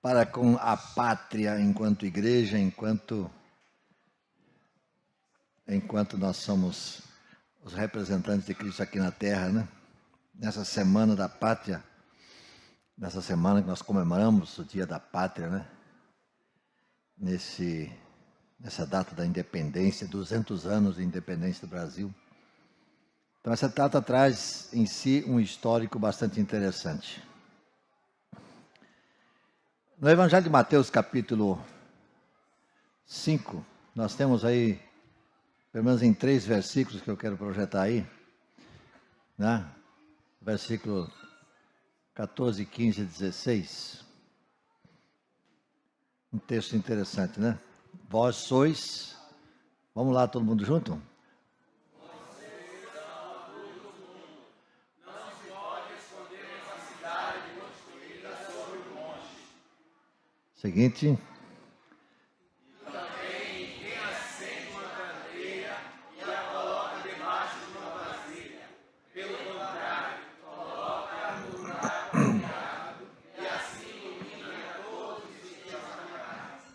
Para com a pátria enquanto igreja, enquanto nós somos os representantes de Cristo aqui na Terra, né? Nessa semana da pátria, nessa semana que nós comemoramos o Dia da Pátria, né? Nessa data da independência, 200 anos de independência do Brasil. Então essa data traz em si um histórico bastante interessante. No Evangelho de Mateus, capítulo 5, nós temos aí, pelo menos em 3 versículos que eu quero projetar aí, né? Versículo 14, 15 e 16. Um texto interessante, né? Vós sois, vamos lá todo mundo junto? Seguinte. E também quem acende uma candeia e a coloca debaixo de uma vasilha. Pelo contrário, coloca no lugar apropriado e assim ilumina todos os dias da casa.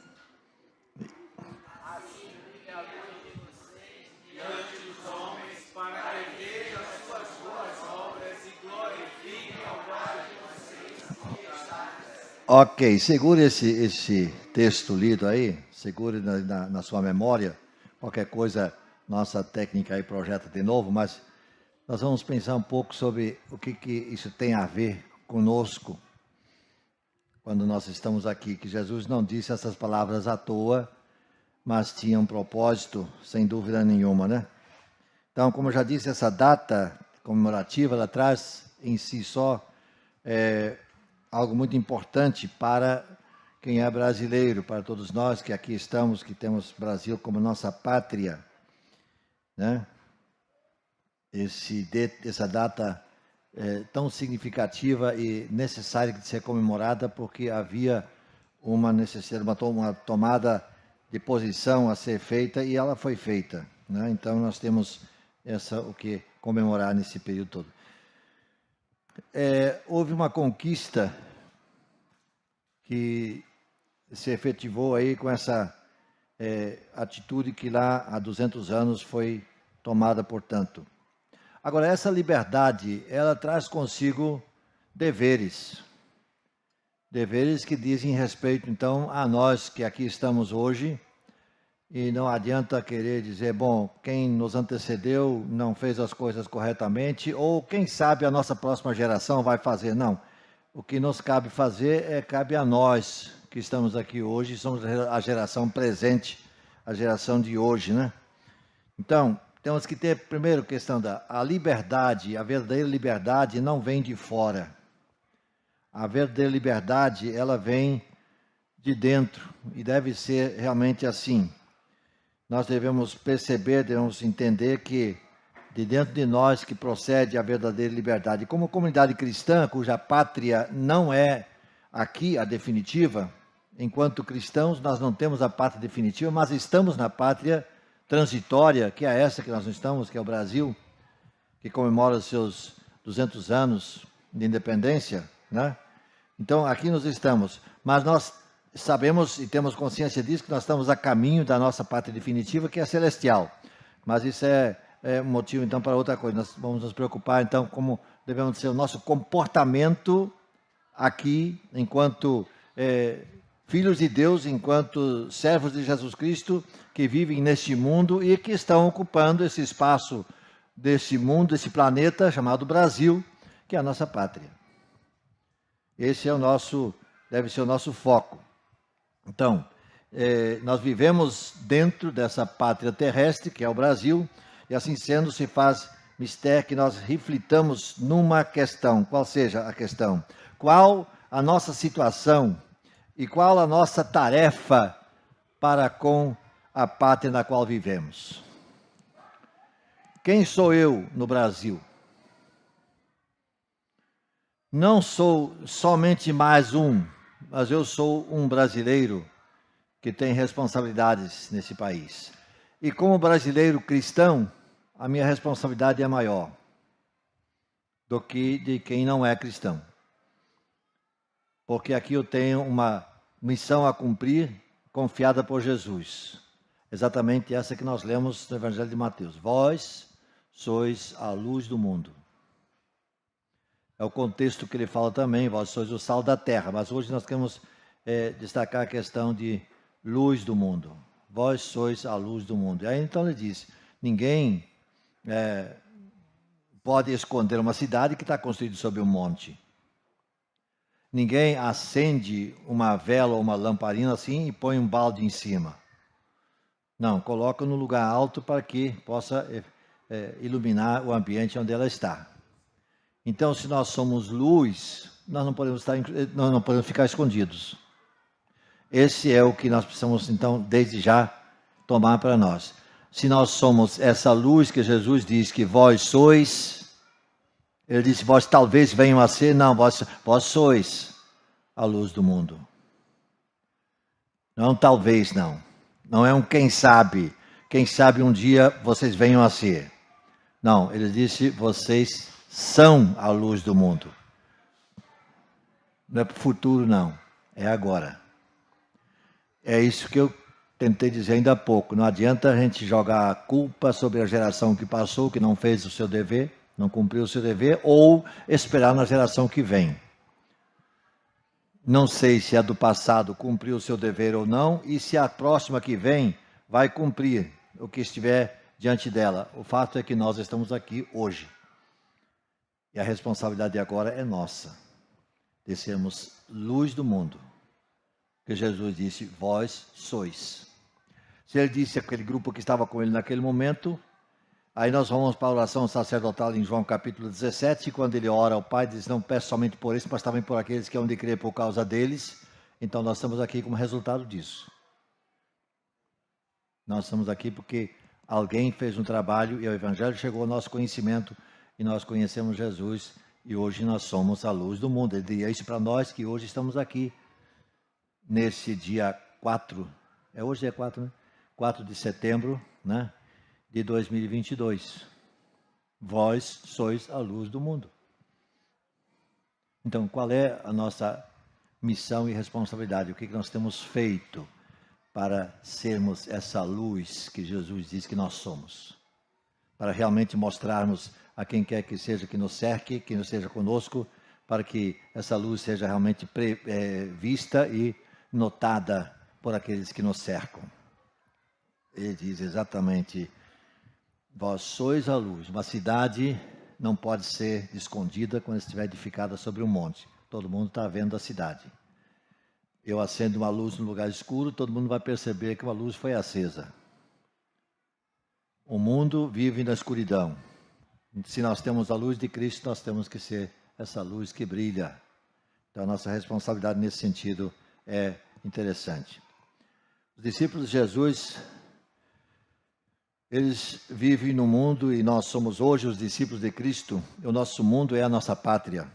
Assim brilha a luz de vocês diante dos homens, para que vejam as suas boas obras e glorifiquem ao Pai de vocês que está no céu. Ok, segure esse texto lido aí, segure na sua memória. Qualquer coisa, nossa técnica aí projeta de novo, mas nós vamos pensar um pouco sobre o que isso tem a ver conosco quando nós estamos aqui, que Jesus não disse essas palavras à toa, mas tinha um propósito, sem dúvida nenhuma, né? Então, como eu já disse, essa data comemorativa, ela traz em si só algo muito importante para quem é brasileiro, para todos nós que aqui estamos, que temos Brasil como nossa pátria, né? Essa data tão significativa e necessária de ser comemorada, porque havia uma necessidade, uma tomada de posição a ser feita, e ela foi feita, né? Então nós temos o que comemorar nesse período todo. Houve uma conquista que se efetivou aí com essa atitude que lá há 200 anos foi tomada, portanto. Agora, essa liberdade, ela traz consigo deveres. Deveres que dizem respeito, então, a nós que aqui estamos hoje. E não adianta querer dizer, bom, quem nos antecedeu não fez as coisas corretamente, ou quem sabe a nossa próxima geração vai fazer. Não. O que nos cabe fazer cabe a nós que estamos aqui hoje, somos a geração presente, a geração de hoje, né? Então, temos que ter, primeiro, questão a liberdade, a verdadeira liberdade não vem de fora. A verdadeira liberdade, ela vem de dentro, e deve ser realmente assim. Nós devemos perceber, devemos entender que de dentro de nós que procede a verdadeira liberdade. Como comunidade cristã, cuja pátria não é aqui a definitiva, enquanto cristãos nós não temos a pátria definitiva, mas estamos na pátria transitória, que é essa que nós estamos, que é o Brasil, que comemora os seus 200 anos de independência, né? Então, aqui nós estamos, mas nós sabemos e temos consciência disso, que nós estamos a caminho da nossa pátria definitiva, que é celestial. Mas isso é um motivo, então, para outra coisa. Nós vamos nos preocupar, então, como devemos ser o nosso comportamento aqui, enquanto filhos de Deus, enquanto servos de Jesus Cristo, que vivem neste mundo e que estão ocupando esse espaço desse mundo, desse planeta chamado Brasil, que é a nossa pátria. Esse é deve ser o nosso foco. Então, nós vivemos dentro dessa pátria terrestre, que é o Brasil, e assim sendo, se faz mistério que nós reflitamos numa questão. Qual seja a questão? Qual a nossa situação e qual a nossa tarefa para com a pátria na qual vivemos? Quem sou eu no Brasil? Não sou somente mais um, mas eu sou um brasileiro que tem responsabilidades nesse país. E como brasileiro cristão, a minha responsabilidade é maior do que de quem não é cristão. Porque aqui eu tenho uma missão a cumprir, confiada por Jesus. Exatamente essa que nós lemos no Evangelho de Mateus. Vós sois a luz do mundo. É o contexto que ele fala também, vós sois o sal da terra. Mas hoje nós queremos destacar a questão de luz do mundo. Vós sois a luz do mundo. E aí então ele diz, ninguém pode esconder uma cidade que está construída sobre um monte. Ninguém acende uma vela ou uma lamparina assim e põe um balde em cima. Não, coloca no lugar alto para que possa iluminar o ambiente onde ela está. Então, se nós somos luz, nós não podemos ficar escondidos. Esse é o que nós precisamos, então, desde já, tomar para nós. Se nós somos essa luz que Jesus diz que vós sois, ele disse, vós talvez venham a ser, não, vós sois a luz do mundo. Não talvez, não. Não é um quem sabe um dia vocês venham a ser. Não, ele disse, vocês são a luz do mundo. Não é para o futuro, não. É agora. É isso que eu tentei dizer ainda há pouco. Não adianta a gente jogar a culpa sobre a geração que passou, que não fez o seu dever, não cumpriu o seu dever, ou esperar na geração que vem. Não sei se a do passado cumpriu o seu dever ou não, e se a próxima que vem vai cumprir o que estiver diante dela. O fato é que nós estamos aqui hoje. E a responsabilidade agora é nossa, de sermos luz do mundo. Que Jesus disse, vós sois. Se ele disse aquele grupo que estava com ele naquele momento, aí nós vamos para a oração sacerdotal em João capítulo 17, quando ele ora ao Pai, diz, não peço somente por isso, mas também por aqueles que hão de crer por causa deles. Então nós estamos aqui como resultado disso. Nós estamos aqui porque alguém fez um trabalho e o Evangelho chegou ao nosso conhecimento e nós conhecemos Jesus e hoje nós somos a luz do mundo. Ele diria isso para nós que hoje estamos aqui, nesse dia 4, hoje é 4, né? 4 de setembro, né? De 2022. Vós sois a luz do mundo. Então, qual é a nossa missão e responsabilidade? O que nós temos feito para sermos essa luz que Jesus diz que nós somos? Para realmente mostrarmos a quem quer que seja que nos cerque, que nos seja conosco, para que essa luz seja realmente vista e notada por aqueles que nos cercam. Ele diz exatamente, vós sois a luz. Uma cidade não pode ser escondida quando estiver edificada sobre um monte. Todo mundo está vendo a cidade. Eu acendo uma luz no lugar escuro, todo mundo vai perceber que uma luz foi acesa. O mundo vive na escuridão. Se nós temos a luz de Cristo, nós temos que ser essa luz que brilha. Então, a nossa responsabilidade nesse sentido é interessante. Os discípulos de Jesus, eles vivem no mundo e nós somos hoje os discípulos de Cristo. E o nosso mundo é a nossa pátria.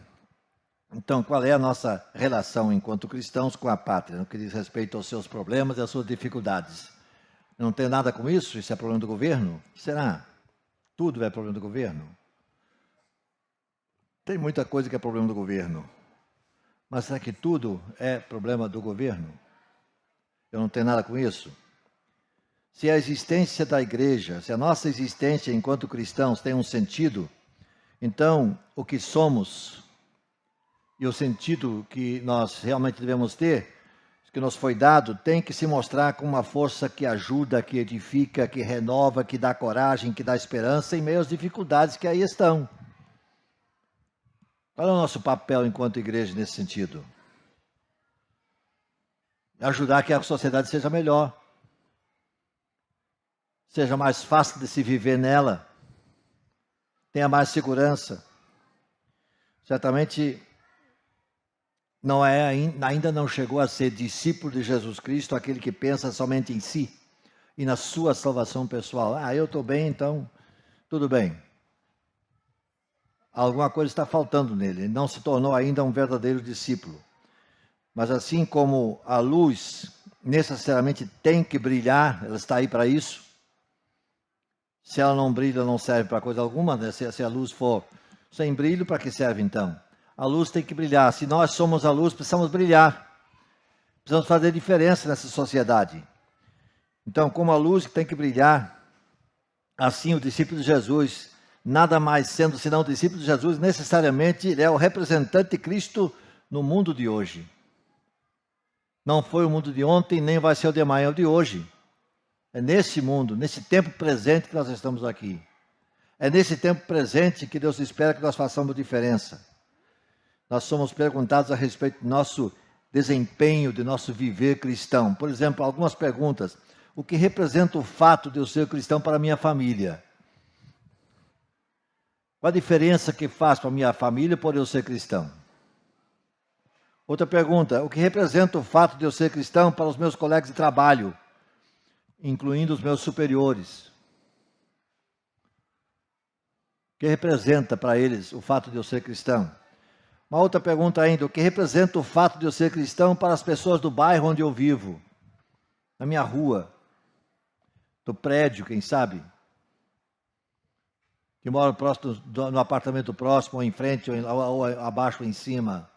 Então, qual é a nossa relação enquanto cristãos com a pátria, no que diz respeito aos seus problemas e às suas dificuldades? Não tem nada com isso? Isso é problema do governo? Será? Tudo é problema do governo? Tem muita coisa que é problema do governo. Mas será que tudo é problema do governo? Eu não tenho nada com isso? Se a existência da igreja, se a nossa existência enquanto cristãos tem um sentido, então o que somos e o sentido que nós realmente devemos ter, que nos foi dado, tem que se mostrar com uma força que ajuda, que edifica, que renova, que dá coragem, que dá esperança em meio às dificuldades que aí estão. Qual é o nosso papel enquanto igreja nesse sentido? Ajudar que a sociedade seja melhor, seja mais fácil de se viver nela, tenha mais segurança. Certamente ainda não chegou a ser discípulo de Jesus Cristo aquele que pensa somente em si e na sua salvação pessoal. Eu estou bem, então tudo bem. Alguma coisa está faltando nele. Ele não se tornou ainda um verdadeiro discípulo. Mas assim como a luz necessariamente tem que brilhar, ela está aí para isso, Se ela não brilha, não serve para coisa alguma, né? Se a luz for sem brilho, para que serve então? A luz tem que brilhar. Se nós somos a luz, precisamos brilhar. Precisamos fazer diferença nessa sociedade. Então, como a luz tem que brilhar, assim o discípulo de Jesus, nada mais sendo senão o discípulo de Jesus, necessariamente ele é o representante de Cristo no mundo de hoje. Não foi o mundo de ontem, nem vai ser o de amanhã, é o de hoje. É nesse mundo, nesse tempo presente que nós estamos aqui. É nesse tempo presente que Deus espera que nós façamos diferença. Nós somos perguntados a respeito do nosso desempenho, do nosso viver cristão. Por exemplo, algumas perguntas. O que representa o fato de eu ser cristão para a minha família? Qual a diferença que faz para a minha família por eu ser cristão? Outra pergunta. O que representa o fato de eu ser cristão para os meus colegas de trabalho, incluindo os meus superiores? O que representa para eles o fato de eu ser cristão? Uma outra pergunta ainda, o que representa o fato de eu ser cristão para as pessoas do bairro onde eu vivo? Na minha rua, do prédio, quem sabe? Que mora próximo, no apartamento próximo, ou em frente, ou abaixo, ou em cima.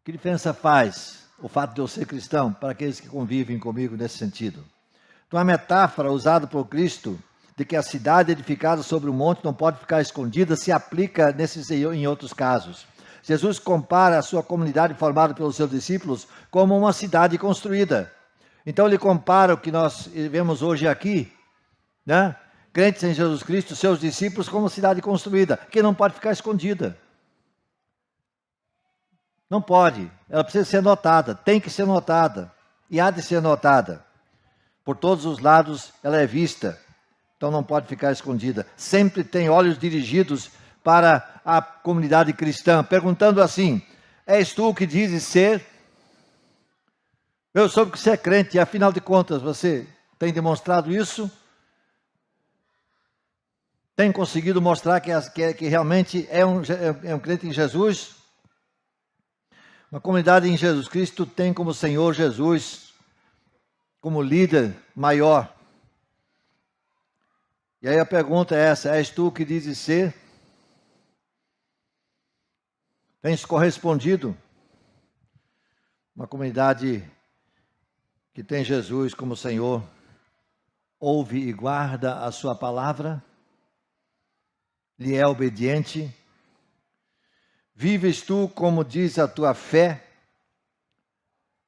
Que diferença faz o fato de eu ser cristão para aqueles que convivem comigo nesse sentido? Então, a metáfora usada por Cristo de que a cidade edificada sobre o monte não pode ficar escondida se aplica nesses e em outros casos. Jesus compara a sua comunidade formada pelos seus discípulos como uma cidade construída. Então ele compara o que nós vemos hoje aqui, né? Crentes em Jesus Cristo, seus discípulos, como cidade construída, que não pode ficar escondida. Não pode, ela precisa ser notada, tem que ser notada, e há de ser notada. Por todos os lados ela é vista. Então não pode ficar escondida. Sempre tem olhos dirigidos para a comunidade cristã, perguntando assim: és tu o que dizes ser? Eu soube que você é crente, e afinal de contas você tem demonstrado isso? Tem conseguido mostrar que realmente é um crente em Jesus? Uma comunidade em Jesus Cristo tem como Senhor Jesus, como líder maior. E aí a pergunta é essa: és tu que dizes ser? Tens correspondido? Uma comunidade que tem Jesus como Senhor, ouve e guarda a sua palavra? Lhe é obediente? Vives tu como diz a tua fé?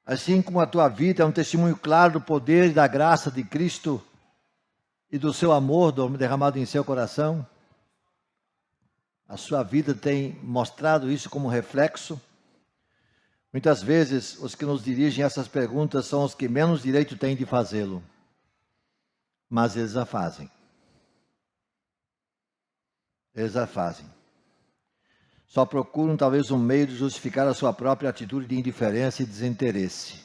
Assim como a tua vida é um testemunho claro do poder e da graça de Cristo e do seu amor derramado em seu coração? A sua vida tem mostrado isso como reflexo? Muitas vezes, os que nos dirigem essas perguntas são os que menos direito têm de fazê-lo, mas eles a fazem. Eles a fazem. Só procuram talvez um meio de justificar a sua própria atitude de indiferença e desinteresse.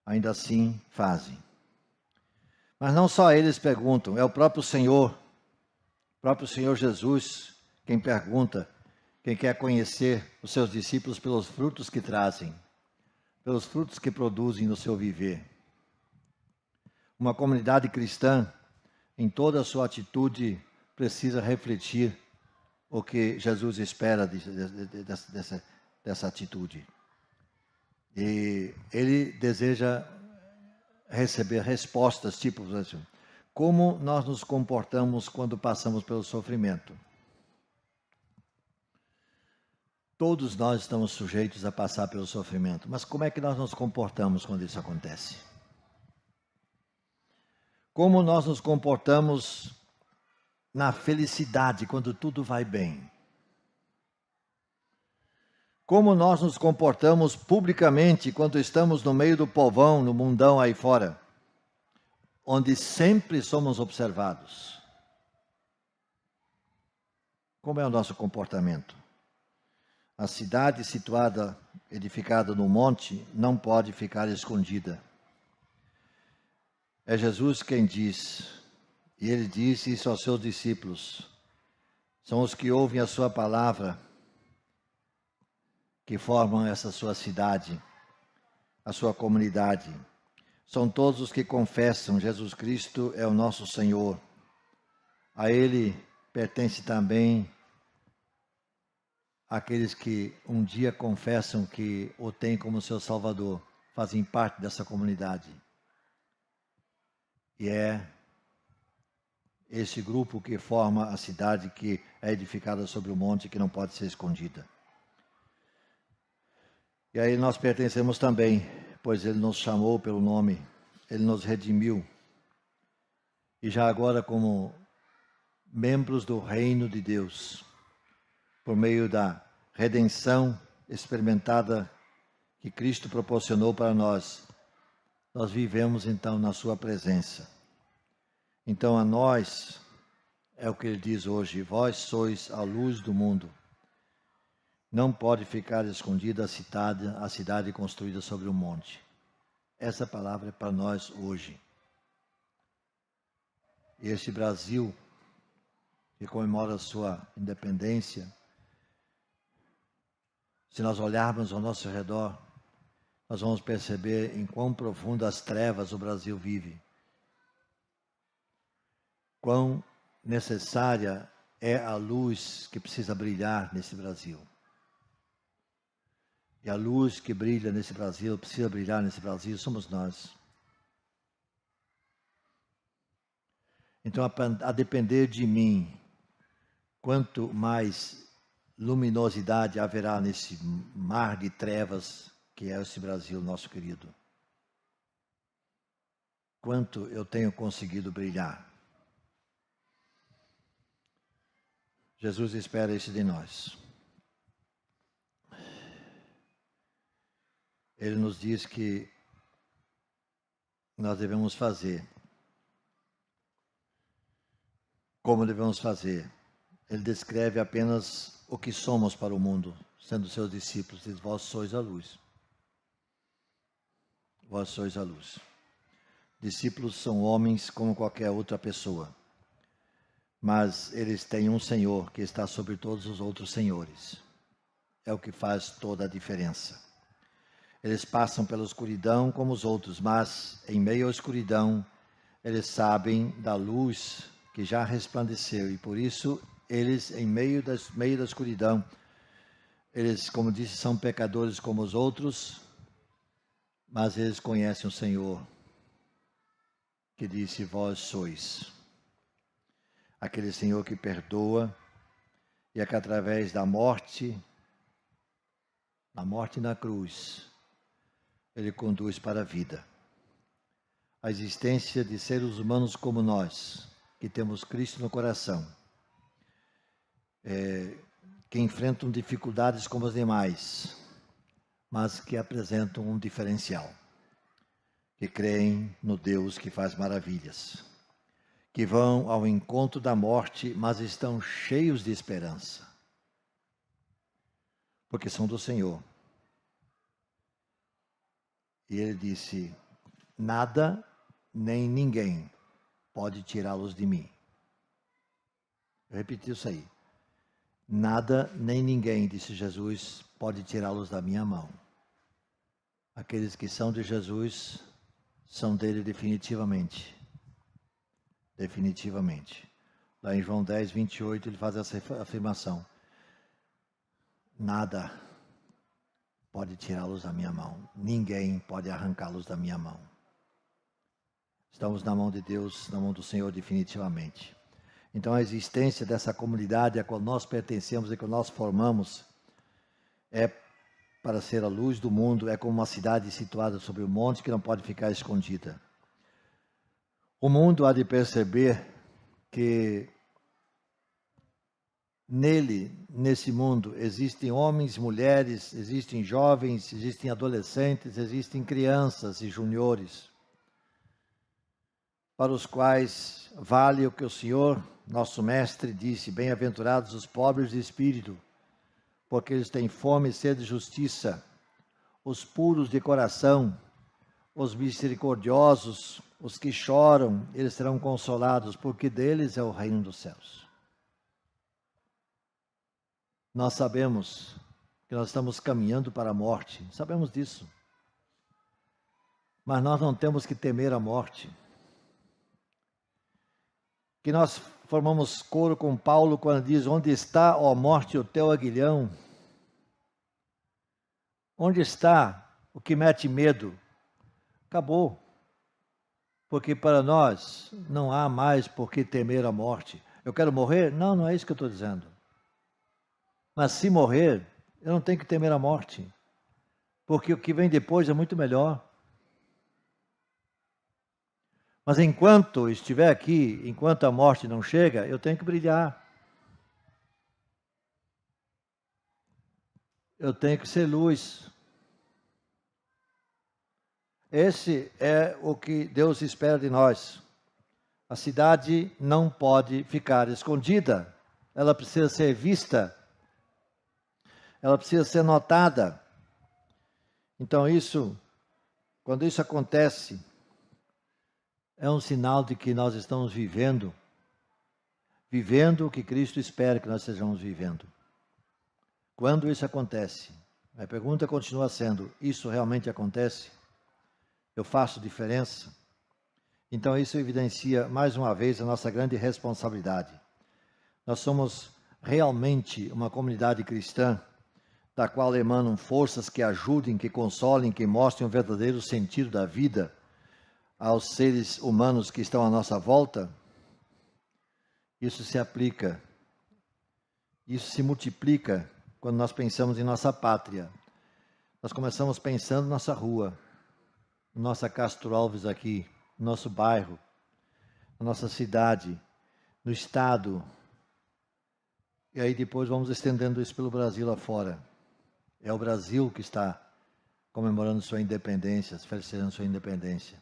Ainda assim, fazem. Mas não só eles perguntam, é o próprio Senhor Jesus quem pergunta, quem quer conhecer os seus discípulos pelos frutos que trazem, pelos frutos que produzem no seu viver. Uma comunidade cristã, em toda a sua atitude, precisa refletir o que Jesus espera dessa atitude. E ele deseja receber respostas, tipo assim, como nós nos comportamos quando passamos pelo sofrimento. Todos nós estamos sujeitos a passar pelo sofrimento, mas como é que nós nos comportamos quando isso acontece? Como nós nos comportamos na felicidade, quando tudo vai bem? Como nós nos comportamos publicamente quando estamos no meio do povão, no mundão aí fora, onde sempre somos observados? Como é o nosso comportamento? A cidade situada, edificada no monte, não pode ficar escondida. É Jesus quem diz, e ele disse isso aos seus discípulos. São os que ouvem a sua palavra, que formam essa sua cidade, a sua comunidade. são todos os que confessam Jesus Cristo é o nosso Senhor. A Ele pertence também aqueles que um dia confessam que o têm como seu Salvador, fazem parte dessa comunidade. E é esse grupo que forma a cidade que é edificada sobre o monte, que não pode ser escondida. E aí nós pertencemos também, pois Ele nos chamou pelo nome, Ele nos redimiu. E já agora como membros do reino de Deus, por meio da redenção experimentada que Cristo proporcionou para nós, nós vivemos então na sua presença. Então a nós, é o que ele diz hoje, vós sois a luz do mundo. Não pode ficar escondida a cidade construída sobre um monte. Essa palavra é para nós hoje. E este Brasil, que comemora a sua independência, se nós olharmos ao nosso redor, nós vamos perceber em quão profundas trevas o Brasil vive. Quão necessária é a luz que precisa brilhar nesse Brasil. E a luz que brilha nesse Brasil, precisa brilhar nesse Brasil, somos nós. Então, a depender de mim, quanto mais luminosidade haverá nesse mar de trevas que é esse Brasil, nosso querido. Quanto eu tenho conseguido brilhar. Jesus espera isso de nós. Ele nos diz que nós devemos fazer. Como devemos fazer? Ele descreve apenas o que somos para o mundo, sendo seus discípulos. Diz, vós sois a luz. Vós sois a luz. Discípulos são homens como qualquer outra pessoa. Mas eles têm um Senhor que está sobre todos os outros senhores. É o que faz toda a diferença. Eles passam pela escuridão como os outros, mas em meio à escuridão, eles sabem da luz que já resplandeceu. E por isso, eles, em meio da escuridão, eles, como disse, são pecadores como os outros, mas eles conhecem o Senhor, que disse, vós sois. Aquele Senhor que perdoa, e é que através da morte na cruz, Ele conduz para a vida. A existência de seres humanos como nós, que temos Cristo no coração, que enfrentam dificuldades como os demais, mas que apresentam um diferencial, que creem no Deus que faz maravilhas, que vão ao encontro da morte, mas estão cheios de esperança, porque são do Senhor. E ele disse, nada nem ninguém pode tirá-los de mim. Eu repeti isso aí. Nada nem ninguém, disse Jesus, pode tirá-los da minha mão. Aqueles que são de Jesus são dele definitivamente. Definitivamente. Lá em João 10, 28, ele faz essa afirmação. Nada pode tirá-los da minha mão. Ninguém pode arrancá-los da minha mão. Estamos na mão de Deus, na mão do Senhor definitivamente. Então a existência dessa comunidade a qual nós pertencemos e que nós formamos é para ser a luz do mundo, é como uma cidade situada sobre um monte que não pode ficar escondida. O mundo há de perceber que nesse mundo, existem homens, mulheres, existem jovens, existem adolescentes, existem crianças e juniores, para os quais vale o que o Senhor, nosso Mestre, disse, bem-aventurados os pobres de espírito, porque eles têm fome e sede de justiça, os puros de coração, os misericordiosos, os que choram, eles serão consolados, porque deles é o reino dos céus. Nós sabemos que nós estamos caminhando para a morte, sabemos disso. Mas nós não temos que temer a morte. Que nós formamos coro com Paulo quando diz: onde está, ó morte, o teu aguilhão? Onde está o que mete medo? Acabou. Porque para nós não há mais por que temer a morte. Eu quero morrer? Não, não é isso que eu estou dizendo. Mas se morrer, eu não tenho que temer a morte. Porque o que vem depois é muito melhor. Mas enquanto estiver aqui, enquanto a morte não chega, eu tenho que brilhar. Eu tenho que ser luz. Esse é o que Deus espera de nós. A cidade não pode ficar escondida. Ela precisa ser vista. Ela precisa ser notada. Então quando isso acontece, é um sinal de que nós estamos vivendo o que Cristo espera que nós estejamos vivendo. Quando isso acontece, a pergunta continua sendo: isso realmente acontece? Eu faço diferença? Então isso evidencia mais uma vez a nossa grande responsabilidade. Nós somos realmente uma comunidade cristã da qual emanam forças que ajudem, que consolem, que mostrem o verdadeiro sentido da vida aos seres humanos que estão à nossa volta. Isso se aplica, isso se multiplica quando nós pensamos em nossa pátria. Nós começamos pensando na nossa rua, nossa Castro Alves aqui, no nosso bairro, na nossa cidade, no estado. E aí depois vamos estendendo isso pelo Brasil afora. É o Brasil que está comemorando sua independência, festejando sua independência.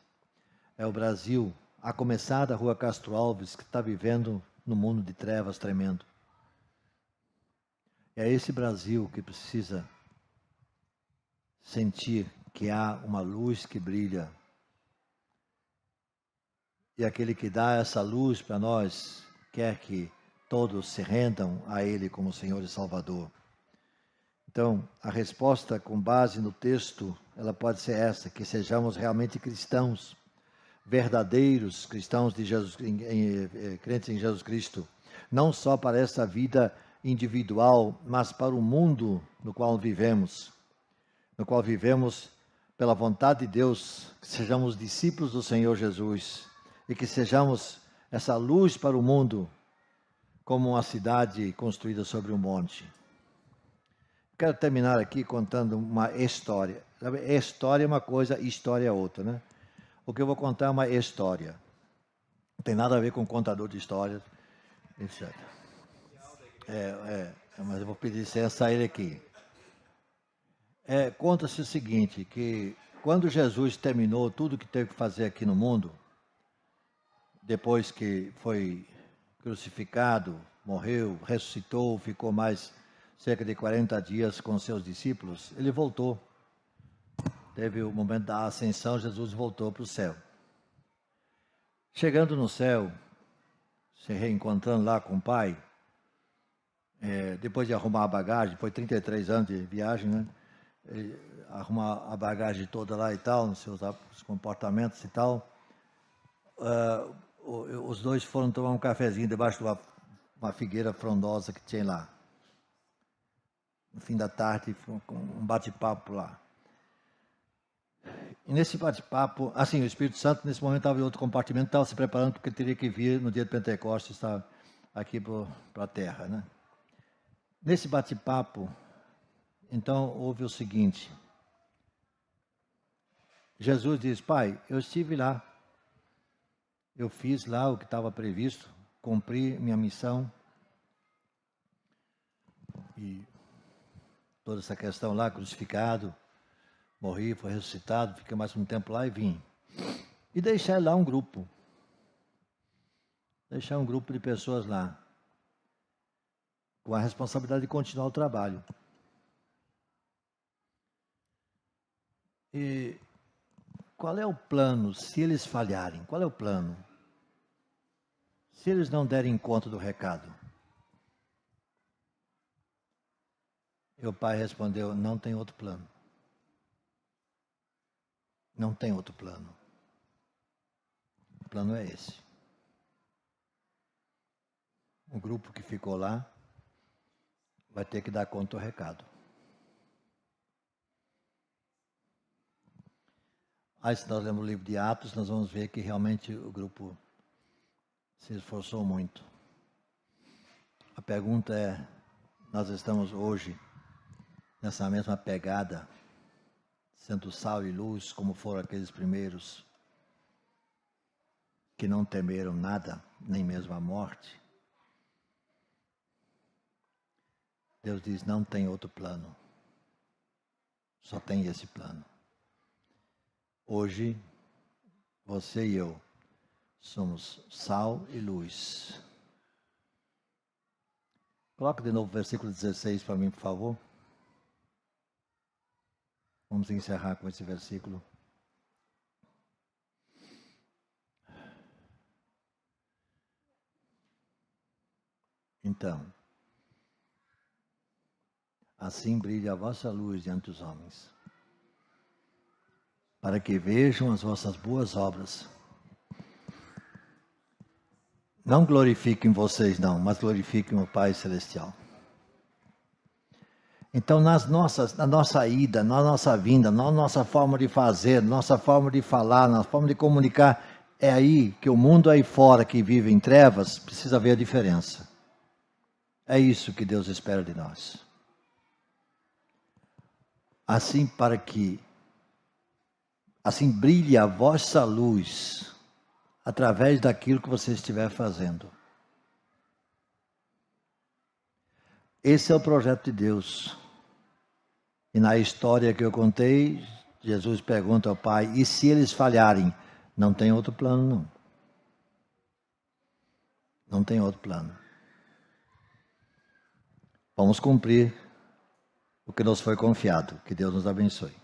É o Brasil, a começar da rua Castro Alves, que está vivendo num mundo de trevas tremendo. É esse Brasil que precisa sentir que há uma luz que brilha. E aquele que dá essa luz para nós quer que todos se rendam a Ele como Senhor e Salvador. Então, a resposta com base no texto, ela pode ser essa: que sejamos realmente cristãos, verdadeiros cristãos de Jesus, crentes em Jesus Cristo, não só para essa vida individual, mas para o mundo no qual vivemos pela vontade de Deus, que sejamos discípulos do Senhor Jesus e que sejamos essa luz para o mundo, como uma cidade construída sobre um monte. Quero terminar aqui contando uma história. História é uma coisa, história é outra, né? O que eu vou contar é uma história. Não tem nada a ver com contador de histórias, etc. Mas eu vou pedir licença a ele aqui. Conta-se o seguinte, que quando Jesus terminou tudo que teve que fazer aqui no mundo, depois que foi crucificado, morreu, ressuscitou, ficou mais cerca de 40 dias com seus discípulos, ele voltou. Teve o momento da ascensão, Jesus voltou para o céu. Chegando no céu, se reencontrando lá com o Pai, depois de arrumar a bagagem, foi 33 anos de viagem, né? Arrumar a bagagem toda lá e tal, nos seus comportamentos e tal, os dois foram tomar um cafezinho debaixo de uma figueira frondosa que tinha lá. No fim da tarde, um bate-papo lá. E nesse bate-papo, assim, o Espírito Santo nesse momento estava em outro compartimento, estava se preparando porque teria que vir no dia de Pentecostes, estava aqui para a terra, né? Nesse bate-papo, então, houve o seguinte: Jesus diz: Pai, eu estive lá, eu fiz lá o que estava previsto, cumpri minha missão, e toda essa questão lá, crucificado, morri, foi ressuscitado, fiquei mais um tempo lá e vim. E deixei lá um grupo. Deixar um grupo de pessoas lá, com a responsabilidade de continuar o trabalho. E qual é o plano se eles falharem? Qual é o plano? Se eles não derem conta do recado? E o pai respondeu: não tem outro plano. Não tem outro plano. O plano é esse. O grupo que ficou lá vai ter que dar conta do recado. Aí, se nós lemos o livro de Atos, nós vamos ver que realmente o grupo se esforçou muito. A pergunta é, nós estamos hoje nessa mesma pegada, sendo sal e luz, como foram aqueles primeiros que não temeram nada, nem mesmo a morte? Deus diz, não tem outro plano. Só tem esse plano. Hoje, você e eu somos sal e luz. Coloca de novo o versículo 16 para mim, por favor. Vamos encerrar com esse versículo. Então, assim brilha a vossa luz diante dos homens, para que vejam as vossas boas obras. Não glorifiquem vocês não, mas glorifiquem o Pai Celestial. Então, na nossa ida, na nossa vinda, na nossa forma de fazer, na nossa forma de falar, na forma de comunicar, é aí que o mundo aí fora que vive em trevas precisa ver a diferença. É isso que Deus espera de nós. Assim brilhe a vossa luz através daquilo que você estiver fazendo. Esse é o projeto de Deus. E na história que eu contei, Jesus pergunta ao Pai, e se eles falharem? Não tem outro plano, não. Não tem outro plano. Vamos cumprir o que nos foi confiado. Que Deus nos abençoe.